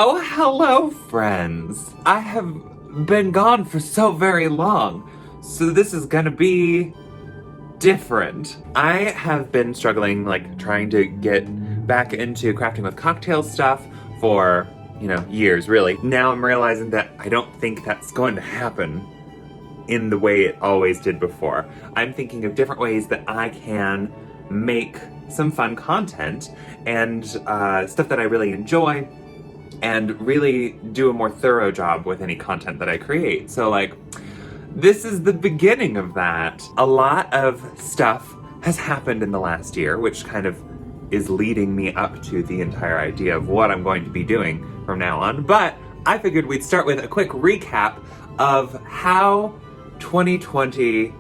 Oh, hello, friends. I have been gone for so very long, so this is gonna be different. I have been struggling, trying to get back into crafting with cocktail stuff for, years, really. Now I'm realizing that I don't think that's going to happen in the way it always did before. I'm thinking of different ways that I can make some fun content and stuff that I really enjoy, and really do a more thorough job with any content that I create. So this is the beginning of that. A lot of stuff has happened in the last year, which kind of is leading me up to the entire idea of what I'm going to be doing from now on. But I figured we'd start with a quick recap of how 2020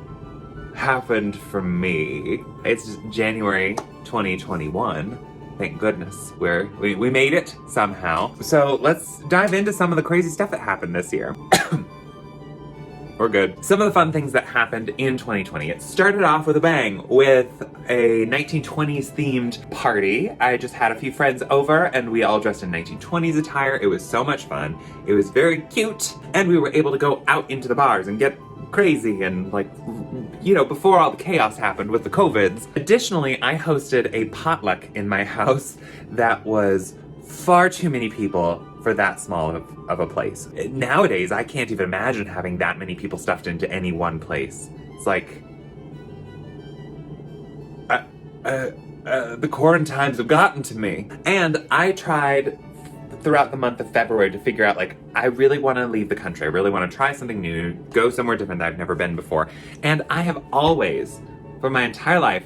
happened for me. It's January 2021. Thank goodness we made it somehow. So let's dive into some of the crazy stuff that happened this year. We're good. Some of the fun things that happened in 2020. It started off with a bang with a 1920s themed party. I just had a few friends over and we all dressed in 1920s attire. It was so much fun. It was very cute, and we were able to go out into the bars and get crazy and before all the chaos happened with the COVIDs. Additionally, I hosted a potluck in my house that was far too many people for that small of a place. Nowadays, I can't even imagine having that many people stuffed into any one place. It's the quarantines have gotten to me. And I tried throughout the month of February to figure out, I really want to leave the country. I really want to try something new, go somewhere different that I've never been before. And I have always, for my entire life,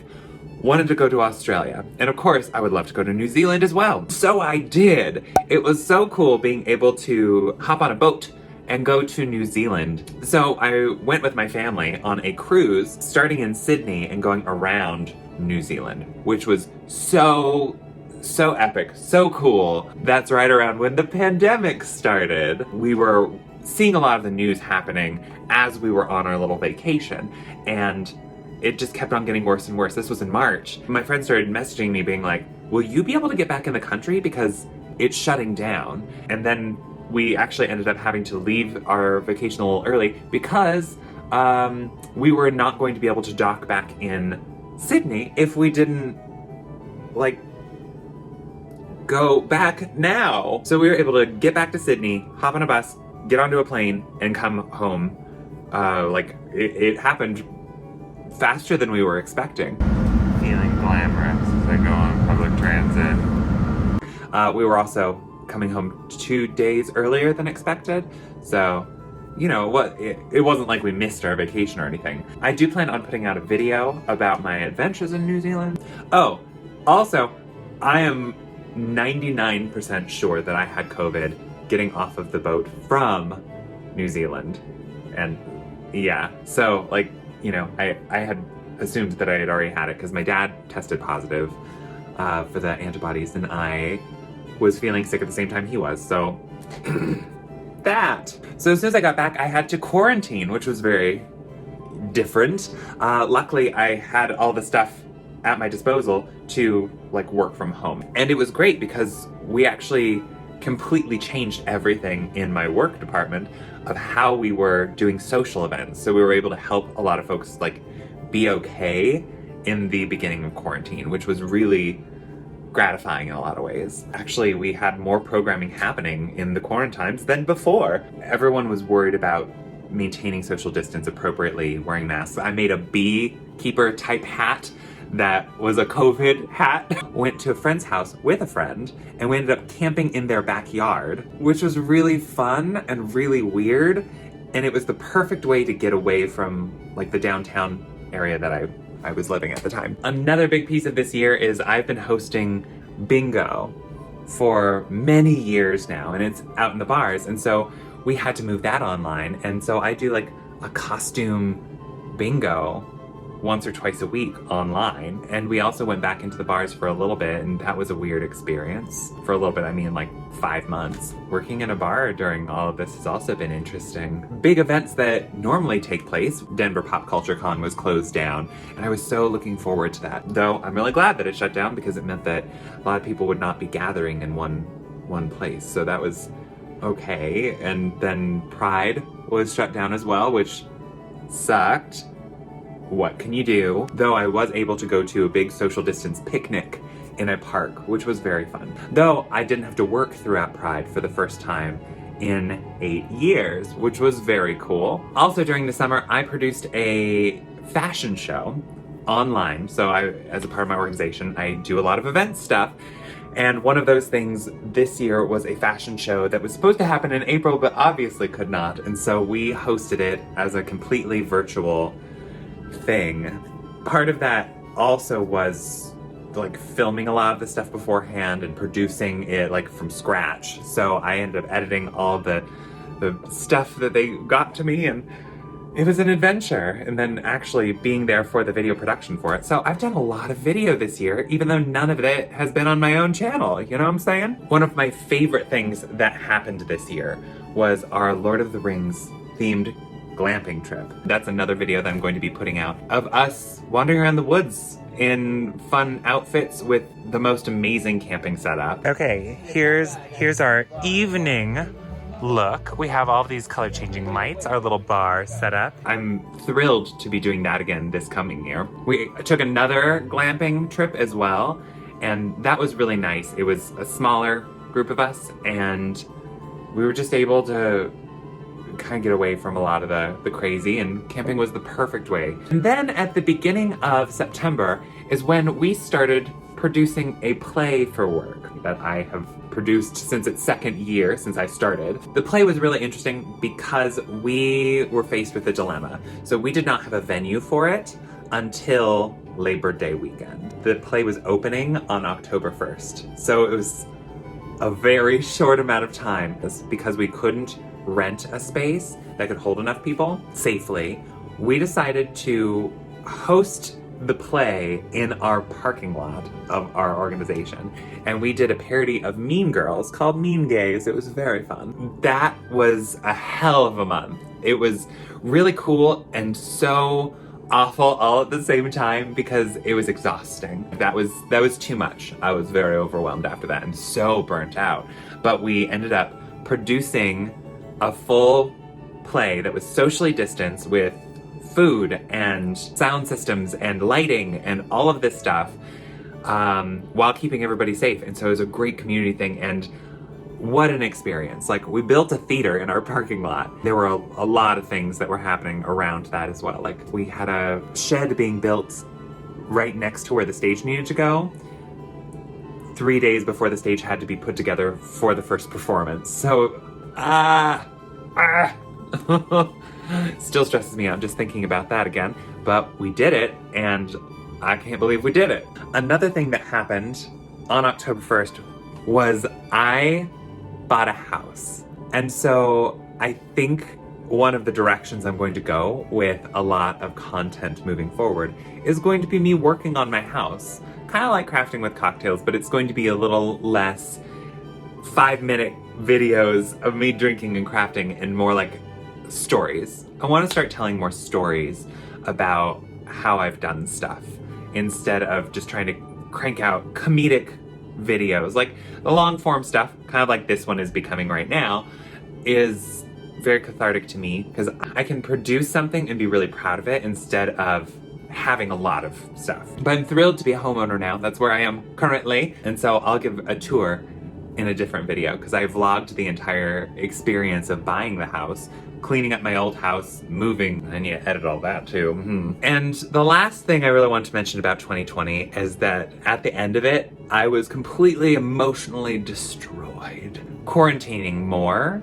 wanted to go to Australia. And of course, I would love to go to New Zealand as well. So I did. It was so cool being able to hop on a boat and go to New Zealand. So I went with my family on a cruise, starting in Sydney and going around New Zealand, which was so epic, so cool. That's right around when the pandemic started. We were seeing a lot of the news happening as we were on our little vacation, and it just kept on getting worse and worse. This was in March. My friends started messaging me being like, will you be able to get back in the country because it's shutting down? And then we actually ended up having to leave our vacation a little early because we were not going to be able to dock back in Sydney if we didn't go back now. So we were able to get back to Sydney, hop on a bus, get onto a plane, and come home. It happened faster than we were expecting. Feeling glamorous as I go on public transit. We were also coming home 2 days earlier than expected, so it wasn't like we missed our vacation or anything. I do plan on putting out a video about my adventures in New Zealand. Oh, also, I am 99% sure that I had COVID getting off of the boat from New Zealand. And yeah, so I had assumed that I had already had it because my dad tested positive for the antibodies, and I was feeling sick at the same time he was, so that. So as soon as I got back, I had to quarantine, which was very different. Luckily, I had all the stuff at my disposal to work from home. And it was great because we actually completely changed everything in my work department of how we were doing social events. So we were able to help a lot of folks be okay in the beginning of quarantine, which was really gratifying in a lot of ways. Actually, we had more programming happening in the quarantines than before. Everyone was worried about maintaining social distance appropriately, wearing masks. I made a beekeeper type hat that was a COVID hat. Went to a friend's house with a friend, and we ended up camping in their backyard, which was really fun and really weird. And it was the perfect way to get away from the downtown area that I was living at the time. Another big piece of this year is I've been hosting bingo for many years now, and it's out in the bars. And so we had to move that online. And so I do a costume bingo once or twice a week online. And we also went back into the bars for a little bit, and that was a weird experience. For a little bit, I mean 5 months. Working in a bar during all of this has also been interesting. Big events that normally take place, Denver Pop Culture Con was closed down, and I was so looking forward to that. Though I'm really glad that it shut down because it meant that a lot of people would not be gathering in one one place, so that was okay. And then Pride was shut down as well, which sucked. What can you do? Though I was able to go to a big social distance picnic in a park, which was very fun. Though I didn't have to work throughout Pride for the first time in 8 years, which was very cool. Also during the summer, I produced a fashion show online. So as a part of my organization, I do a lot of event stuff. And one of those things this year was a fashion show that was supposed to happen in April, but obviously could not. And so we hosted it as a completely virtual thing. Part of that also was like filming a lot of the stuff beforehand and producing it like from scratch. So I ended up editing all the stuff that they got to me, and it was an adventure. And then actually being there for the video production for it. So I've done a lot of video this year, even though none of it has been on my own channel. You know what I'm saying? One of my favorite things that happened this year was our Lord of the Rings themed glamping trip. That's another video that I'm going to be putting out of us wandering around the woods in fun outfits with the most amazing camping setup. Okay, here's our evening look. We have all of these color changing lights, our little bar set up. I'm thrilled to be doing that again this coming year. We took another glamping trip as well, and that was really nice. It was a smaller group of us, and we were just able to kind of get away from a lot of the crazy, and camping was the perfect way. And then at the beginning of September is when we started producing a play for work that I have produced since its second year since I started. The play was really interesting because we were faced with a dilemma. So we did not have a venue for it until Labor Day weekend. The play was opening on October 1st. So it was a very short amount of time because we couldn't rent a space that could hold enough people safely. We decided to host the play in our parking lot of our organization, and we did a parody of Mean Girls called Mean Gays. It was very fun. That was a hell of a month. It was really cool and so awful all at the same time because it was exhausting. That was too much. I was very overwhelmed after that and so burnt out. But we ended up producing a full play that was socially distanced with food and sound systems and lighting and all of this stuff while keeping everybody safe. And so it was a great community thing, and what an experience. Like, we built a theater in our parking lot. There were a lot of things that were happening around that as well. Like, we had a shed being built right next to where the stage needed to go 3 days before the stage had to be put together for the first performance. So, still stresses me out just thinking about that again. But we did it, and I can't believe we did it. Another thing that happened on October 1st was I bought a house. And so I think one of the directions I'm going to go with a lot of content moving forward is going to be me working on my house. Kind of like crafting with cocktails, but it's going to be a little less 5-minute videos of me drinking and crafting and more like stories. I want to start telling more stories about how I've done stuff instead of just trying to crank out comedic videos. Like the long form stuff, kind of like this one is becoming right now, is very cathartic to me because I can produce something and be really proud of it instead of having a lot of stuff. But I'm thrilled to be a homeowner now. That's where I am currently. And so I'll give a tour in a different video because I vlogged the entire experience of buying the house, cleaning up my old house, moving, and you edit all that too. And the last thing I really want to mention about 2020 is that at the end of it, I was completely emotionally destroyed. Quarantining more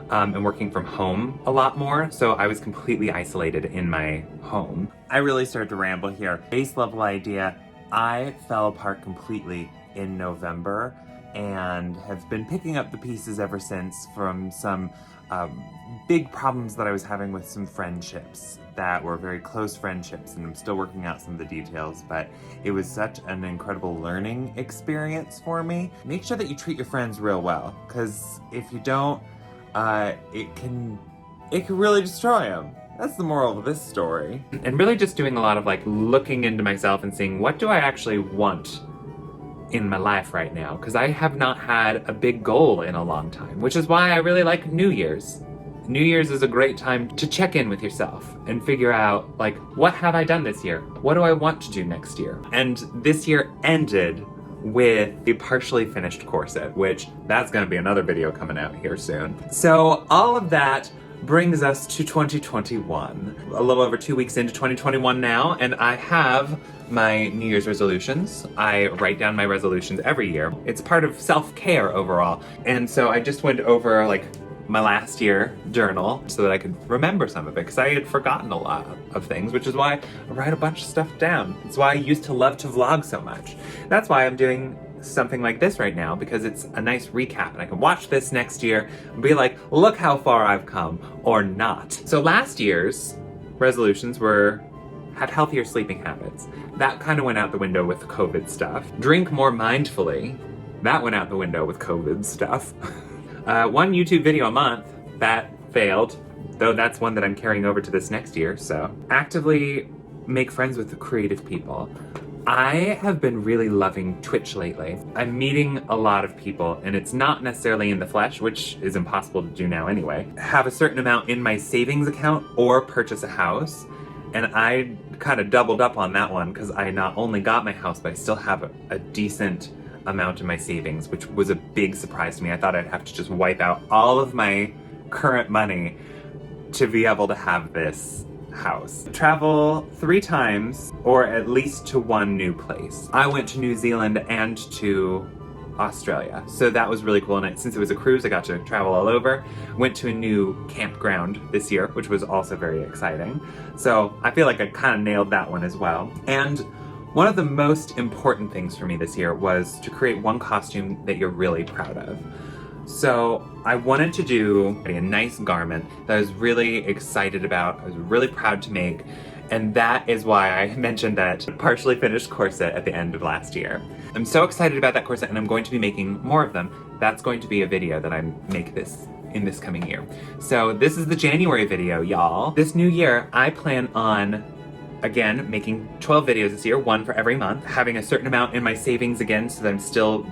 and working from home a lot more, so I was completely isolated in my home. I really started to ramble here. Base level idea, I fell apart completely in November and have been picking up the pieces ever since from some big problems that I was having with some friendships that were very close friendships, and I'm still working out some of the details, but it was such an incredible learning experience for me. Make sure that you treat your friends real well, because if you don't, it can really destroy them. That's the moral of this story. And really just doing a lot of like looking into myself and seeing what do I actually want in my life right now because I have not had a big goal in a long time, which is why I really like New Year's. New Year's is a great time to check in with yourself and figure out, like, what have I done this year? What do I want to do next year? And this year ended with the partially finished corset, which that's gonna be another video coming out here soon. So all of that brings us to 2021. A little over 2 weeks into 2021 now, and I have my New Year's resolutions. I write down my resolutions every year. It's part of self-care overall. And so I just went over like my last year journal so that I could remember some of it because I had forgotten a lot of things, which is why I write a bunch of stuff down. It's why I used to love to vlog so much. That's why I'm doing something like this right now, because it's a nice recap and I can watch this next year and be like, look how far I've come, or not. So last year's resolutions were have healthier sleeping habits. That kind of went out the window with COVID stuff. Drink more mindfully. That went out the window with COVID stuff. One YouTube video a month, that failed, though that's one that I'm carrying over to this next year, so. Actively make friends with the creative people. I have been really loving Twitch lately. I'm meeting a lot of people, and it's not necessarily in the flesh, which is impossible to do now anyway. Have a certain amount in my savings account or purchase a house, and I kind of doubled up on that one because I not only got my house, but I still have a decent amount in my savings, which was a big surprise to me. I thought I'd have to just wipe out all of my current money to be able to have this house. Travel 3 times, or at least to one new place. I went to New Zealand and to Australia, so that was really cool. And since it was a cruise, I got to travel all over. Went to a new campground this year, which was also very exciting. So I feel like I kind of nailed that one as well. And one of the most important things for me this year was to create one costume that you're really proud of. So I wanted to do a nice garment that I was really excited about, I was really proud to make, and that is why I mentioned that partially finished corset at the end of last year. I'm so excited about that corset, and I'm going to be making more of them. That's going to be a video that I make in this coming year. So this is the January video, y'all. This new year, I plan on, again, making 12 videos this year, 1 for every month, having a certain amount in my savings again so that I'm still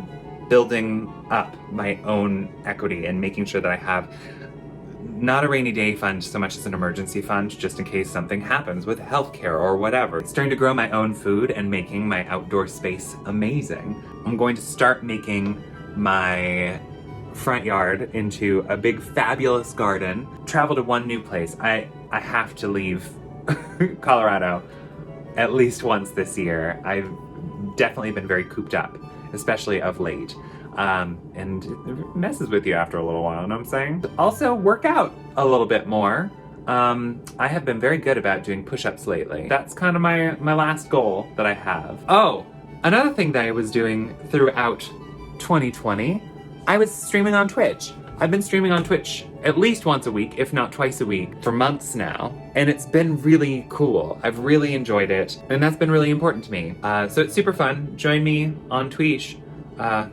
building up my own equity and making sure that I have not a rainy day fund so much as an emergency fund just in case something happens with healthcare or whatever. Starting to grow my own food and making my outdoor space amazing. I'm going to start making my front yard into a big fabulous garden. Travel to one new place. I have to leave Colorado at least once this year. I've definitely been very cooped up, especially of late. And it messes with you after a little while, you know what I'm saying? Also, work out a little bit more. I have been very good about doing push-ups lately. That's kind of my last goal that I have. Oh, another thing that I was doing throughout 2020, I was streaming on Twitch. I've been streaming on Twitch at least once a week, if not twice a week, for months now. And it's been really cool. I've really enjoyed it, and that's been really important to me. So it's super fun. Join me on Twitch at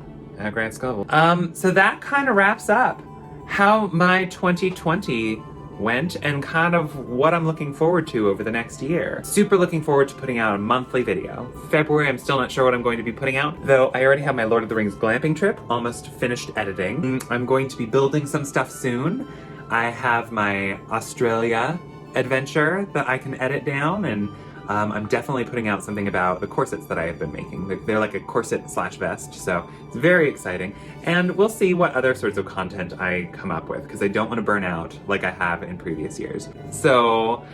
Grant Scoville. So that kind of wraps up how my 2020 went and kind of what I'm looking forward to over the next year. Super looking forward to putting out a monthly video. February, I'm still not sure what I'm going to be putting out, though I already have my Lord of the Rings glamping trip almost finished editing. I'm going to be building some stuff soon. I have my Australia adventure that I can edit down, and I'm definitely putting out something about the corsets that I have been making. They're like a corset slash vest, so it's very exciting. And we'll see what other sorts of content I come up with, because I don't want to burn out like I have in previous years. So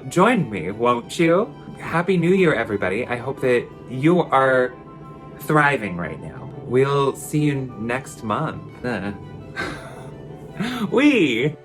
join me, won't you? Happy New Year, everybody. I hope that you are thriving right now. We'll see you next month. Wee!